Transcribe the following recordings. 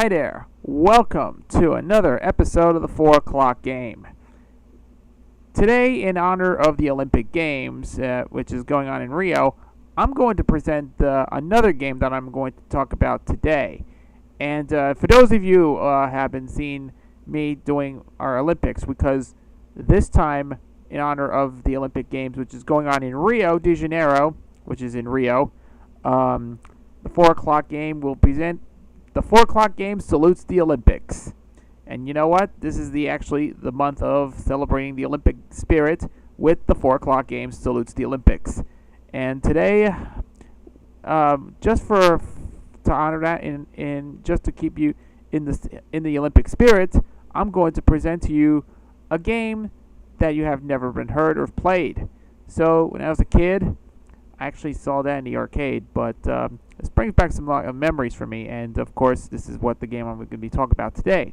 Hi there, welcome to another episode of the 4 o'clock game. Today, in honor of the Olympic Games, which is going on in Rio, I'm going to present another game that I'm going to talk about today. And for those of you who haven't seen me doing our Olympics, because this time, in honor of the Olympic Games, which is going on in Rio de Janeiro, which is in Rio, the 4 o'clock game will present the 4 o'clock game salutes the Olympics. And you know what? This is actually the month of celebrating the Olympic spirit with the 4 o'clock game salutes the Olympics. And today, just to honor that and just to keep you in the Olympic spirit, I'm going to present to you a game that you have never been heard or played. So when I was a kid, I actually saw that in the arcade, but this brings back some memories for me, and of course, this is what the game I'm going to be talking about today.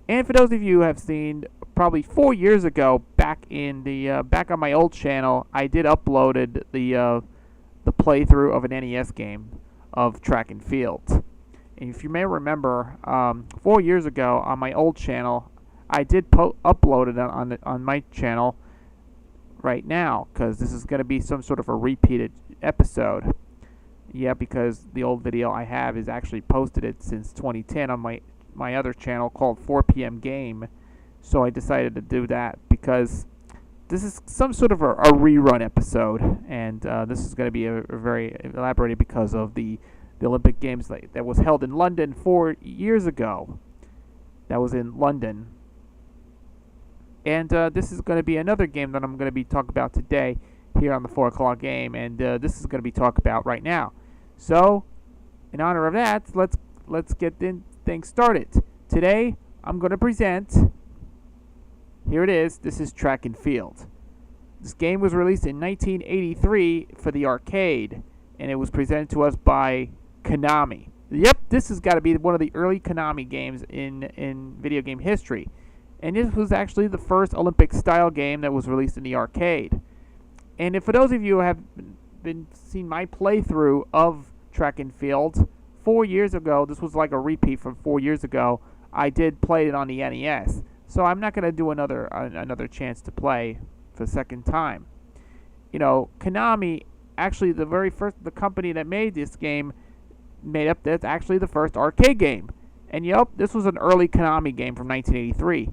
And for those of you who have seen, probably 4 years ago, back on my old channel, I did uploaded the playthrough of an NES game of track and field. And if you may remember, 4 years ago on my old channel, I did upload it on my channel right now, because this is going to be some sort of a repeated episode. Yeah, because the old video I have is actually posted it since 2010 on my other channel called 4 PM Game. So I decided to do that because this is some sort of a rerun episode, and this is going to be a very elaborated because of the Olympic Games that was held in London 4 years ago. That was in London. And this is going to be another game that I'm going to be talking about today here on the 4 o'clock game, and this is going to be talked about right now. So, in honor of that, let's get things started. Today, I'm going to present, here it is, this is Track and Field. This game was released in 1983 for the arcade, and it was presented to us by Konami. Yep, this has got to be one of the early Konami games in video game history. And this was actually the first Olympic-style game that was released in the arcade. And for those of you who have seen my playthrough of Track and Field, 4 years ago, this was like a repeat from 4 years ago, I did play it on the NES. So I'm not going to do another chance to play for the second time. You know, Konami, actually the company that made this game, that's actually the first arcade game. And yep, this was an early Konami game from 1983.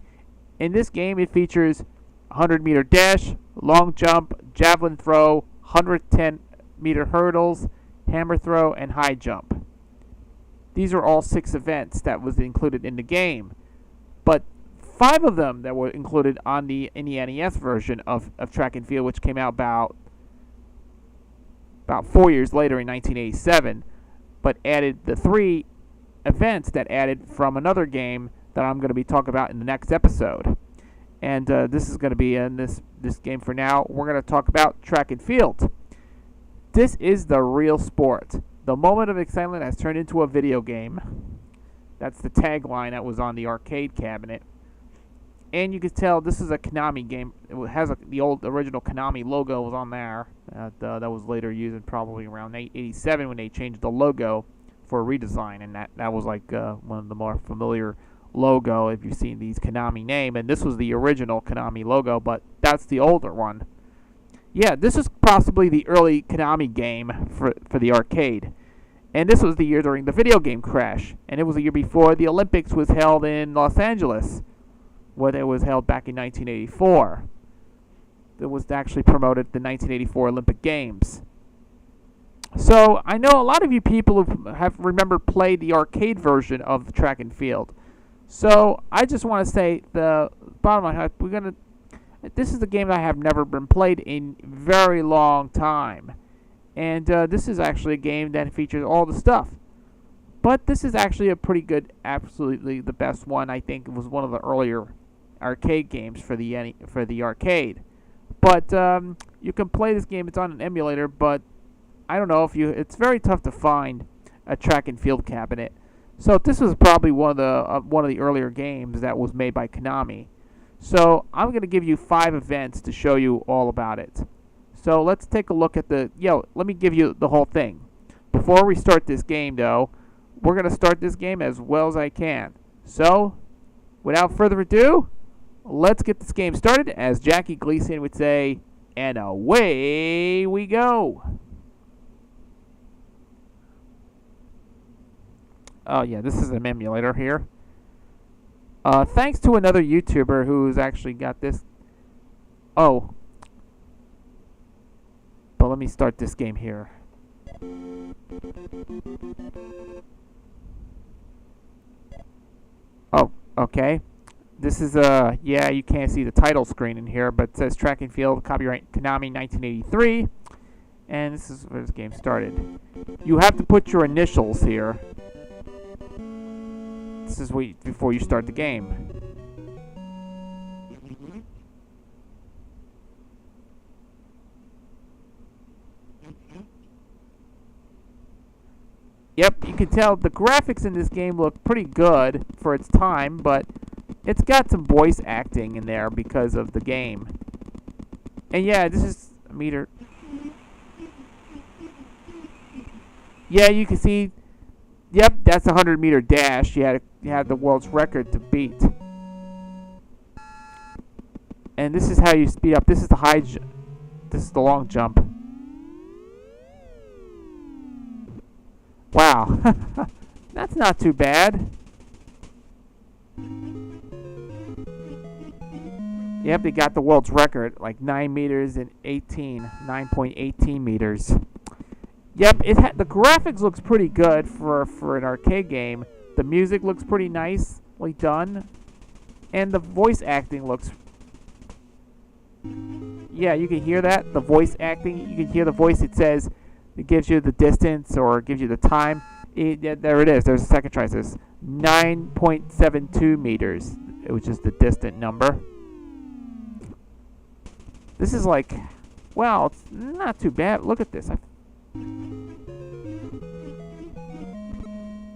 In this game, it features 100-meter dash, long jump, javelin throw, 110-meter hurdles, hammer throw, and high jump. These are all 6 events that was included in the game. But 5 of them that were included in the NES version of Track and Field, which came out about 4 years later in 1987, but added the 3 events that added from another game that I'm going to be talking about in the next episode. And this is going to be in this game for now. We're going to talk about Track and Field. This is the real sport. The moment of excitement has turned into a video game. That's the tagline that was on the arcade cabinet. And you can tell this is a Konami game. It has the old original Konami logo was on there. That was later used probably around 87 when they changed the logo for a redesign, and that was like one of the more familiar logo if you've seen these Konami name, and this was the original Konami logo, but that's the older one. Yeah, this is possibly the early Konami game for the arcade, and this was the year during the video game crash, and it was the year before the Olympics was held in Los Angeles, where it was held back in 1984. It was actually promoted the 1984 Olympic Games. So I know a lot of you people who played the arcade version of the Track and Field. So I just want to say the bottom line, this is a game that I have never been played in a very long time. And this is actually a game that features all the stuff. But this is actually a pretty good, absolutely the best one. I think it was one of the earlier arcade games for the arcade. But you can play this game. It's on an emulator, but I don't know it's very tough to find a Track and Field cabinet. So this was probably one of the earlier games that was made by Konami. So I'm going to give you 5 events to show you all about it. So let's take a look at let me give you the whole thing. Before we start this game, though, we're going to start this game as well as I can. So, without further ado, let's get this game started, as Jackie Gleason would say, and away we go. Oh yeah, this is an emulator here. Thanks to another YouTuber who's actually got this. Oh. But let me start this game here. Oh, okay. This is yeah, you can't see the title screen in here, but it says Track and Field, copyright Konami 1983. And this is where this game started. You have to put your initials here. This is before you start the game. Yep, you can tell the graphics in this game look pretty good for its time, but it's got some voice acting in there because of the game. And yeah, this is a meter. Yeah, you can see. Yep, that's a 100-meter dash. You had the world's record to beat. And this is how you speed up. This is the high jump. This is the long jump. Wow. That's not too bad. Yep, they got the world's record, like 9 meters and 9.18 meters. Yep, the graphics looks pretty good for an arcade game. The music looks pretty nicely done, and the voice acting looks. Yeah, you can hear that. The voice acting, you can hear the voice. It says, it gives you the distance or gives you the time. There it is. There's a second try. It says 9.72 meters, which is the distant number. This is like, well, it's not too bad. Look at this.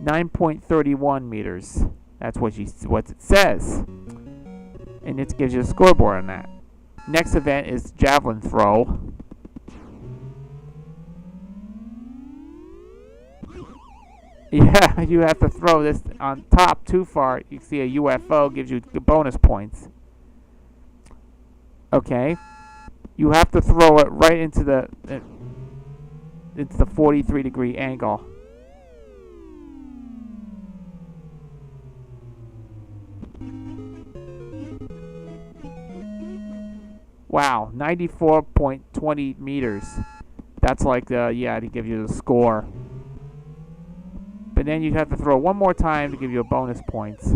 9.31 meters. That's what it says. And it gives you a scoreboard on that. Next event is Javelin Throw. Yeah, you have to throw this on top too far. You see a UFO, gives you bonus points. Okay. You have to throw it right into the 43-degree angle. Wow, 94.20 meters. That's like yeah, to give you the score. But then you have to throw one more time to give you a bonus points.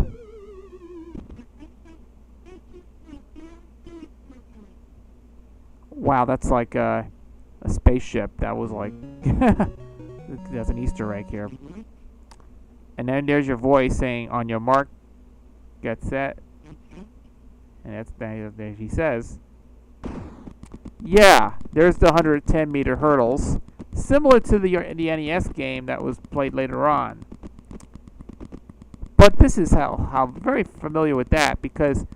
Wow, that's like a spaceship. That was like that's an Easter egg here. And then there's your voice saying, "On your mark, get set." And there he says. Yeah, there's the 110-meter hurdles, similar to the NES game that was played later on. But this is how I'm very familiar with that, because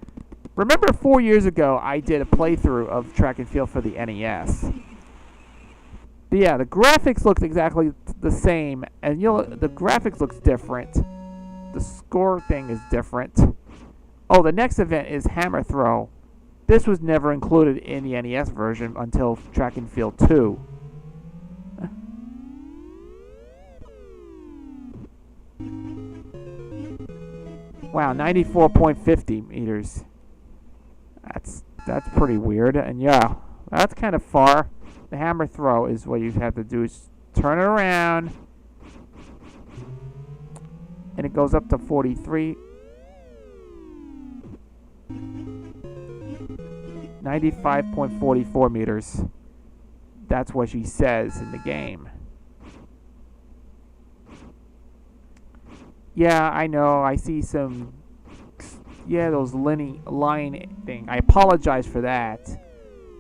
remember 4 years ago I did a playthrough of Track and Field for the NES. But yeah, the graphics looked exactly the same, and the graphics looks different. The score thing is different. Oh, the next event is Hammer Throw. This was never included in the NES version until Track and Field 2. Wow, 94.50 meters. That's pretty weird. And yeah, that's kind of far. The hammer throw is what you have to do is turn it around. And it goes up to 43. 95.44 meters. That's what she says in the game. Yeah, I know. I see some. Yeah, those line thing. I apologize for that.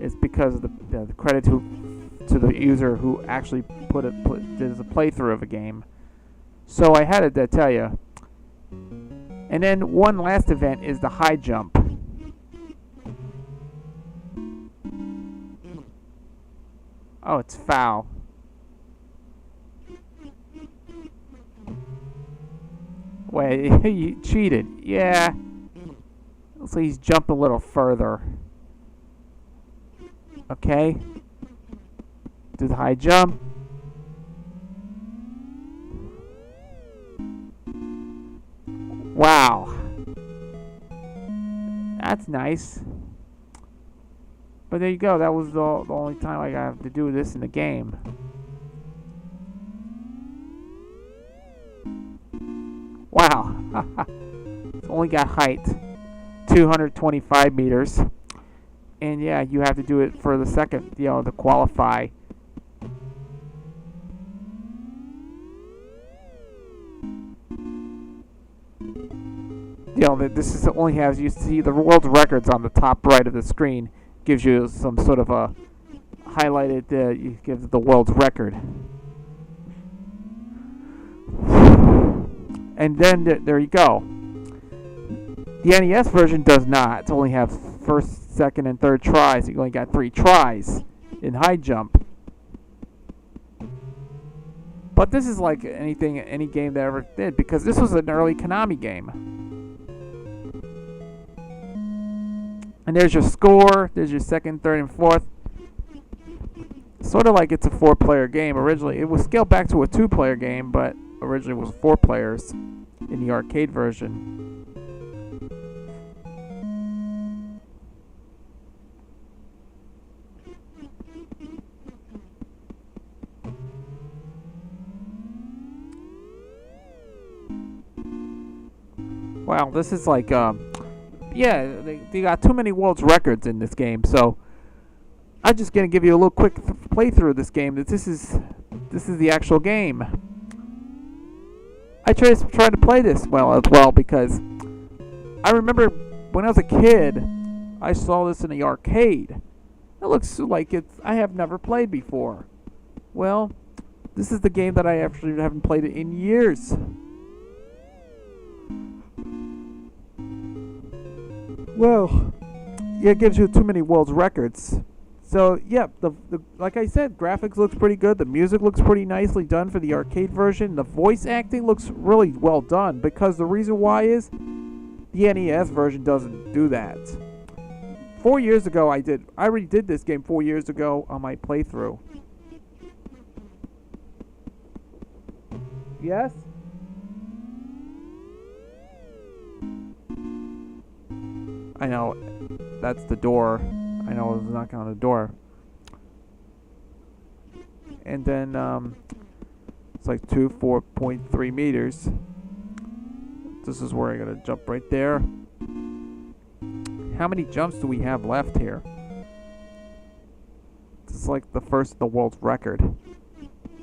It's because of the credit to the user who actually did a playthrough of a game. So I had to tell you. And then one last event is the high jump. Oh, it's foul. Wait, you cheated. Yeah. Looks like he's jumped a little further. Okay. Do the high jump. Wow. That's nice. But there you go. That was the only time I got to do this in the game. Wow. It's only got height. 225 meters. And yeah, you have to do it for the second, to qualify. This is only has, you see the world records on the top right of the screen. Gives you some sort of a highlighted, you give the world's record. And then there you go. The NES version does not. It only have first, second, and third tries. You only got 3 tries in high jump. But this is like any game that ever did, because this was an early Konami game. And there's your score. There's your second, third, and fourth. Sort of like it's a 4-player game. Originally, it was scaled back to a 2-player game, but originally it was 4 players in the arcade version. Wow, this is like, yeah, they got too many world's records in this game, so I'm just gonna give you a little quick playthrough of this game. This is the actual game. I tried to play this as well because I remember when I was a kid, I saw this in the arcade. It looks like I have never played before. Well, this is the game that I actually haven't played it in years. Well, it gives you too many world's records. So, yeah, like I said, graphics looks pretty good. The music looks pretty nicely done for the arcade version. The voice acting looks really well done, because the reason why is the NES version doesn't do that. 4 years ago, I already did this game 4 years ago on my playthrough. Yes? I know, that's the door. I know I was knocking on the door. And then, it's like 4.3 meters. This is where I'm going to jump right there. How many jumps do we have left here? This is like the first of the world's record.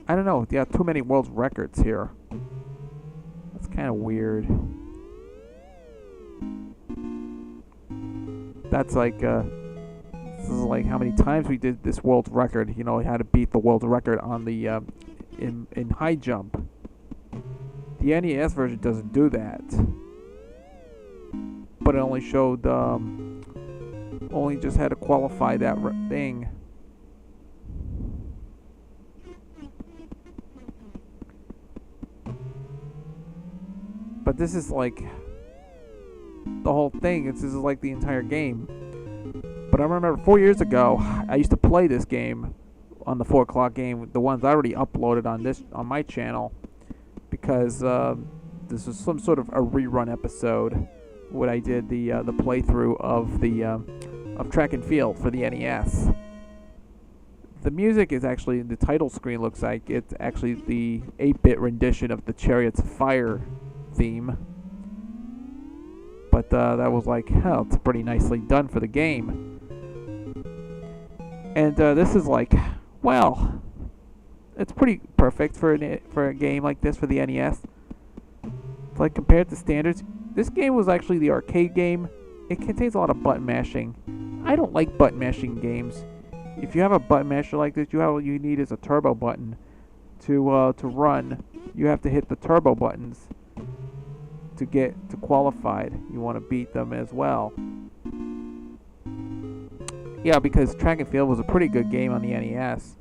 I don't know. Yeah, too many world's records here. That's kind of weird. That's like, this is like how many times we did this world record. We had to beat the world record on the, in high jump. The NES version doesn't do that. But it only showed, only just had to qualify that thing. But this is like the whole thing. This is like the entire game. But I remember 4 years ago, I used to play this game on the 4 o'clock game. The ones I already uploaded on my channel, because this was some sort of a rerun episode. When I did the playthrough of the of Track and Field for the NES. The music is actually, the title screen looks like it's actually the 8-bit rendition of the Chariots of Fire theme. But that was like, hell, it's pretty nicely done for the game. And this is like, well, it's pretty perfect for a game like this for the NES. It's like, compared to standards, this game was actually the arcade game. It contains a lot of button mashing. I don't like button mashing games. If you have a button masher like this, all you need is a turbo button to run. You have to hit the turbo buttons to get to qualified. You want to beat them as well. Yeah, because Track and Field was a pretty good game on the NES.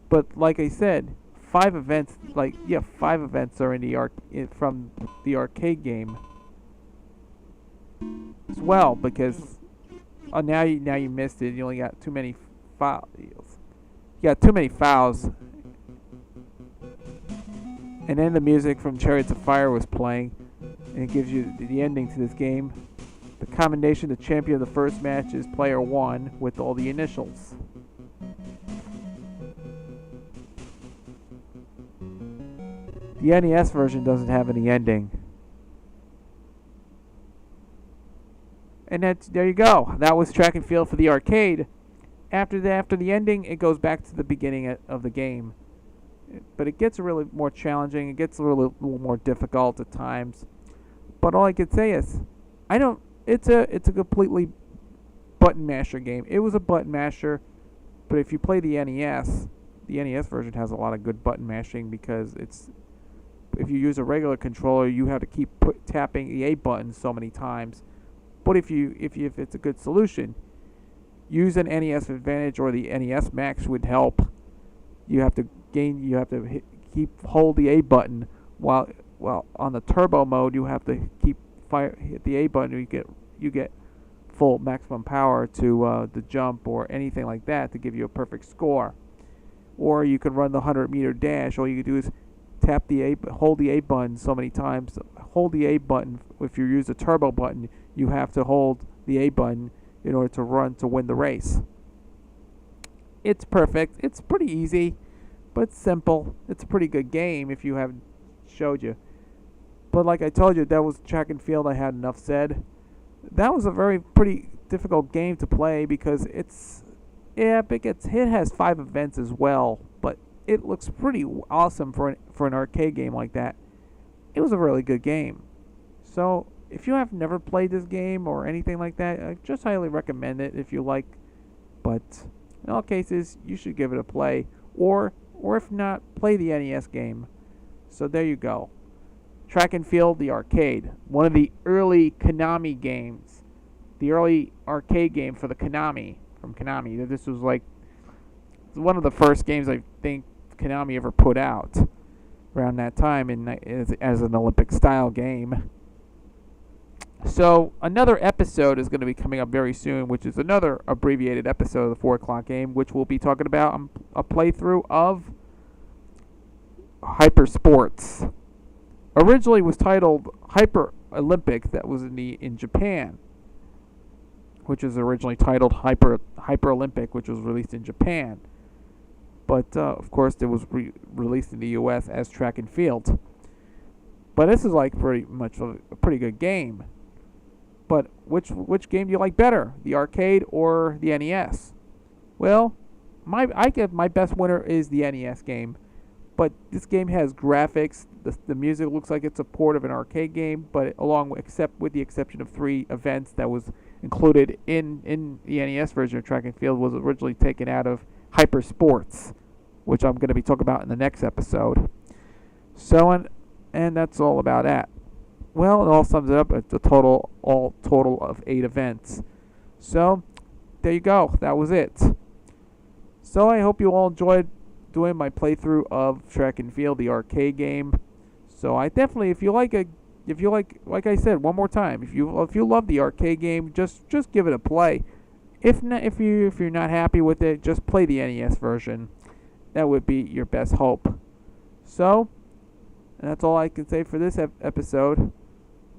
But like I said, 5 events. Like, yeah, 5 events are in the from the arcade game as well, because now you missed it. You only got too many files. You got too many files. And then the music from Chariots of Fire was playing, and it gives you the ending to this game. The commendation, the champion of the first match is player 1 with all the initials. The NES version doesn't have any ending. And there you go. That was track and field for the arcade. After the ending, it goes back to the beginning of the game. But it gets really more challenging. It gets a little more difficult at times. But all I could say is, it's a completely button masher game. It was a button masher, but if you play the NES version has a lot of good button mashing, because if you use a regular controller, you have to keep tapping the A button so many times. But if it's a good solution, use an NES Advantage or the NES Max would help. You have to hold the A button while on the turbo mode you have to hit the A button. You get full maximum power to the jump or anything like that to give you a perfect score. Or you can run the 100-meter dash. All you can do is hold the A button so many times. Hold the A button. If you use the turbo button, you have to hold the A button in order to win the race. It's perfect. It's pretty easy, but simple. It's a pretty good game if you haven't showed you. But like I told you, that was track and field. I had enough said. That was a pretty difficult game to play, because it has 5 events as well, but it looks pretty awesome for an arcade game like that. It was a really good game. So if you have never played this game or anything like that, I just highly recommend it if you like. But in all cases, you should give it a play, or if not, play the NES game. So there you go. Track and Field, the arcade. One of the early Konami games. The early arcade game for the Konami. From Konami. This was like one of the first games I think Konami ever put out around that time as an Olympic-style game. So another episode is going to be coming up very soon, which is another abbreviated episode of the 4 o'clock game, which we'll be talking about a playthrough of Hyper Sports. Originally was titled Hyper Olympic, that was in Japan, which was originally titled Hyper Olympic, which was released in Japan. But of course, it was released in the U.S. as Track and Field. But this is like pretty much a pretty good game. But which game do you like better, the arcade or the NES? Well, I guess my best winner is the NES game. But this game has graphics. The music looks like it's a port of an arcade game, but except with the exception of 3 events that was included in the NES version of Track and Field, was originally taken out of Hyper Sports, which I'm going to be talking about in the next episode. So, and that's all about that. Well, it all sums it up. It's a total of 8 events. So, there you go. That was it. So I hope you all enjoyed doing my playthrough of Track and Field, the arcade game. So I definitely, if you like, like I said, one more time, if you love the arcade game, just give it a play. If you're not happy with it, just play the NES version. That would be your best hope. So, and that's all I can say for this episode.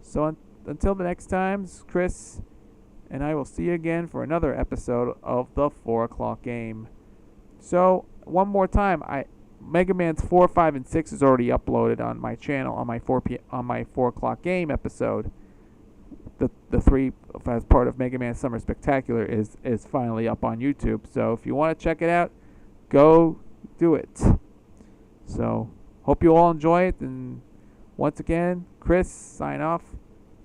So until the next time, this is Chris, and I will see you again for another episode of the 4 o'clock game. So one more time, Mega Man's 4, 5, and 6 is already uploaded on my channel on my 4 o'clock game episode. The 3 as part of Mega Man Summer Spectacular is finally up on YouTube. So if you want to check it out, go do it. So hope you all enjoy it, and once again, Chris, sign off,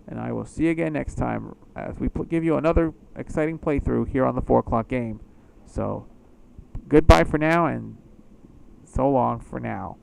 and I will see you again next time as we give you another exciting playthrough here on the 4 o'clock game. So goodbye for now, and so long for now.